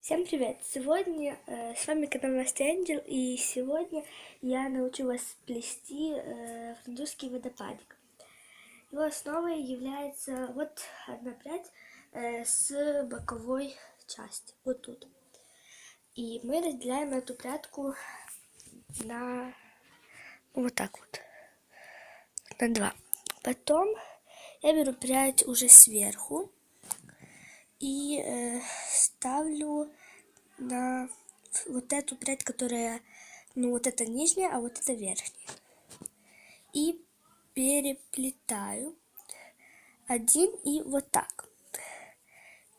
Всем привет! Сегодня с вами канал Настя Энджел, и сегодня я научу вас плести французский водопадик. Его основой является вот одна прядь с боковой части, вот тут. И мы разделяем эту прядку на вот так вот, на два. Потом я беру прядь уже сверху и ставлю на вот эту прядь, которая, вот это нижняя, а вот это верхняя. И переплетаю один и вот так.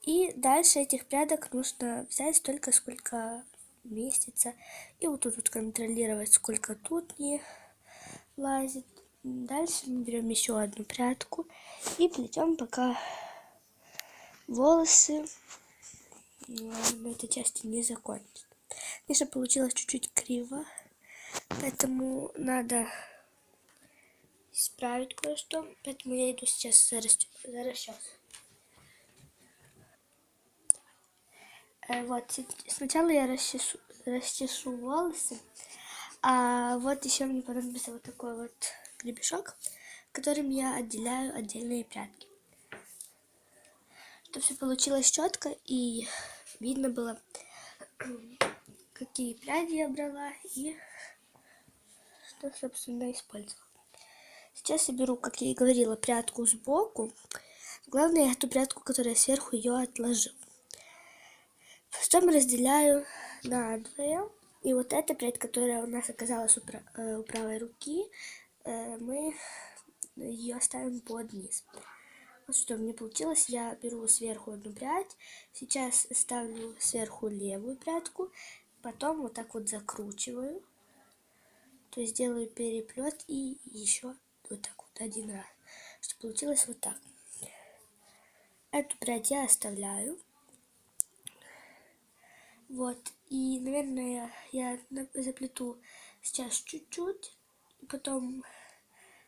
И дальше этих прядок нужно взять столько, сколько вместится. И вот тут вот контролировать, сколько тут не лазит. Дальше мы берем еще одну прядку и плетем, пока волосы на этой части не закончатся. Конечно, получилось чуть-чуть криво, поэтому надо исправить кое-что. Поэтому я иду сейчас за расчес. Вот, сначала я расчешу волосы, а вот еще мне понадобится вот такой вот гребешок, которым я отделяю отдельные прядки. Чтобы все получилось четко и видно было, какие пряди я брала и что, собственно, использовала. Сейчас я беру, как я и говорила, прядку сбоку. Главное, эту прядку, которая сверху, ее отложу. Потом разделяю надвое. И вот эта прядь, которая у нас оказалась у правой руки, мы ее ставим под низ. Вот что у меня получилось. Я беру сверху одну прядь. Сейчас ставлю сверху левую прядку. Потом вот так вот закручиваю. То есть делаю переплет и еще вот так вот один раз. Что получилось вот так. Эту прядь я оставляю. Вот. И, наверное, я заплету сейчас чуть-чуть. И потом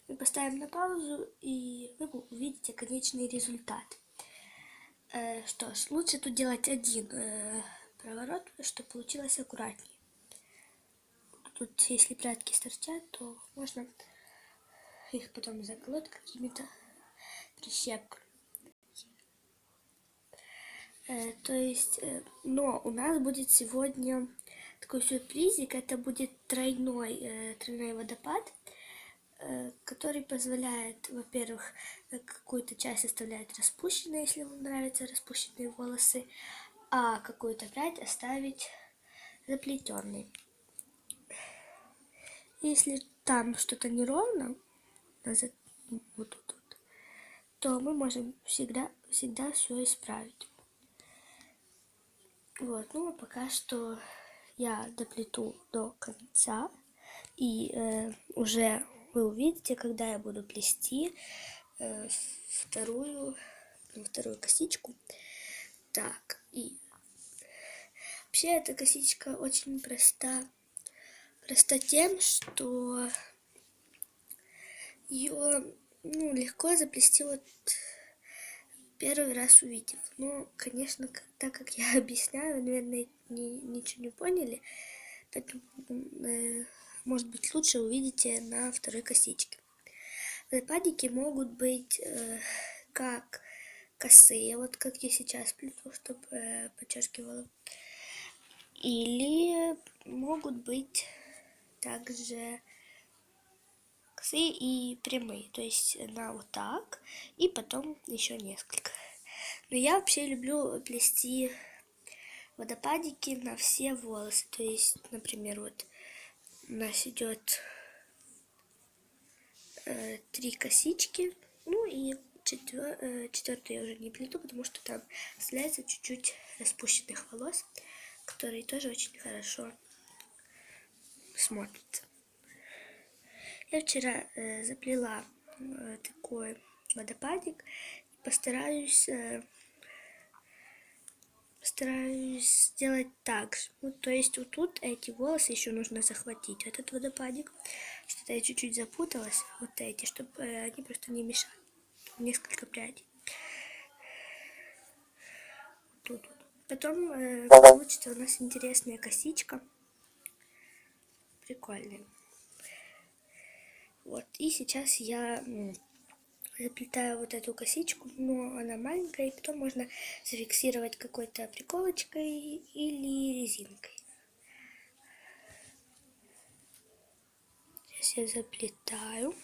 мы поставим на паузу, и вы увидите конечный результат. Что ж, лучше тут делать один проворот, чтобы получилось аккуратнее. Тут, если прядки торчат, то можно их потом заколоть какими-то прищепками. То есть, но у нас будет сегодня такой сюрпризик. Это будет тройной водопад, который позволяет, во-первых, какую-то часть оставлять распущенной, если вам нравятся распущенные волосы, а какую-то прядь оставить заплетенной. Если там что-то неровно, вот тут, то мы можем всегда все исправить. Вот, ну а пока что я доплету до конца, и уже вы увидите, когда я буду плести вторую косичку. Так, и вообще эта косичка очень проста тем, что ее легко заплести вот первый раз увидев. Но, конечно, так как я объясняю, наверное, ничего не поняли, поэтому, может быть, лучше увидите на второй косичке. Водопадики могут быть как косые, вот как я сейчас плету, чтобы подчеркивала, или могут быть также косые и прямые, то есть на вот так, и потом еще несколько. Но я вообще люблю плести водопадики на все волосы, то есть, например, вот у нас идет 3 косички, ну и четвертую я уже не плету, потому что там оставляется чуть-чуть распущенных волос, которые тоже очень хорошо смотрятся. Я вчера заплела такой водопадик. Постараюсь сделать так же. Ну, то есть вот тут эти волосы еще нужно захватить, этот водопадик. Что-то я чуть-чуть запуталась, вот эти, чтобы они просто не мешали. Несколько прядей. Тут. Потом получится у нас интересная косичка. Прикольная. Вот, и сейчас я заплетаю вот эту косичку, но она маленькая, и потом можно зафиксировать какой-то приколочкой или резинкой. Сейчас я заплетаю.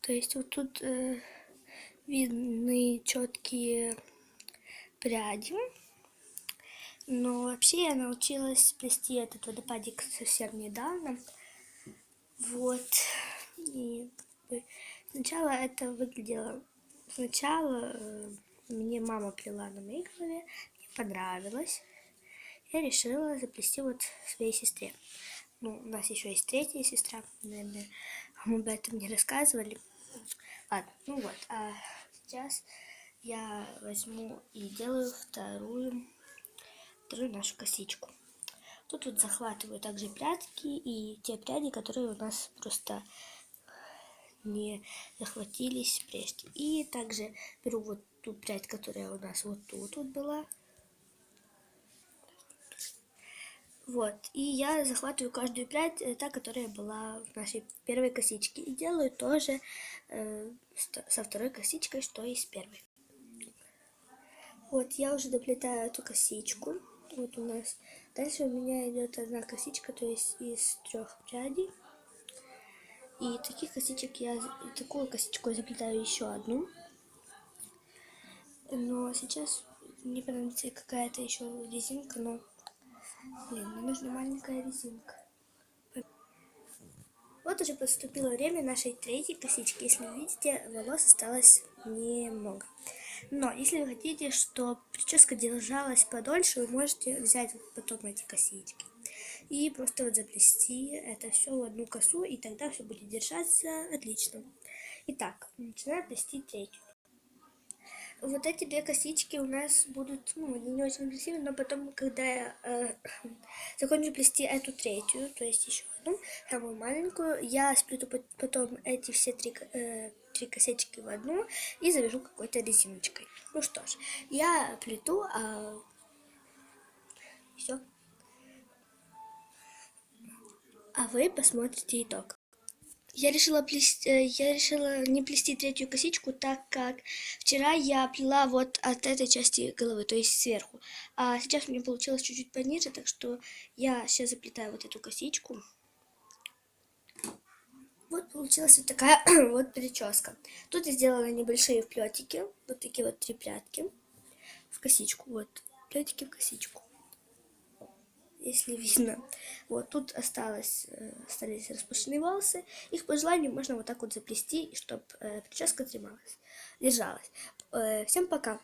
То есть вот тут видны четкие пряди. Но вообще я научилась плести этот водопадик совсем недавно. Вот. И сначала это выглядело... Сначала мне мама плела на моей голове, мне понравилось. Я решила заплести вот своей сестре. Ну, у нас еще есть третья сестра, наверное, вам об этом не рассказывали. Ладно, ну вот, а сейчас я возьму и делаю вторую нашу косичку. Тут вот захватываю также прядки и те пряди, которые у нас просто не захватились прежде. И также беру вот ту прядь, которая у нас вот тут вот была. Вот, и я захватываю каждую прядь, та, которая была в нашей первой косичке. И делаю тоже со второй косичкой, что и с первой. Вот, я уже доплетаю эту косичку. Вот у нас. Дальше у меня идет одна косичка, то есть из 3 прядей. И такую косичку я заплетаю еще одну. Но сейчас мне понадобится какая-то еще резинка, но, блин, мне нужна маленькая резинка. Вот уже подступило время нашей третьей косички. Если вы видите, волос осталось немного. Но если вы хотите, чтобы прическа держалась подольше, вы можете взять потом эти косички и просто вот заплести это все в одну косу, и тогда все будет держаться отлично. Итак, начинаем плести третью. Вот эти 2 косички у нас будут, ну, не очень красивые, но потом, когда я закончу плести эту третью, то есть еще одну, самую маленькую, я сплету потом эти все 3 косички в одну и завяжу какой-то резиночкой. Ну что ж, я плету, все. А вы посмотрите итог. Я решила не плести третью косичку, так как вчера я плела вот от этой части головы, то есть сверху. А сейчас у меня получилось чуть-чуть пониже, так что я сейчас заплетаю вот эту косичку. Вот получилась вот такая вот прическа. Тут я сделала небольшие вплетики, вот такие вот 3 прядки в косичку, вот, плетики в косичку. Если видно. Вот тут остались распущенные волосы. Их по желанию можно вот так вот заплести, чтобы прическа держалась. Всем пока!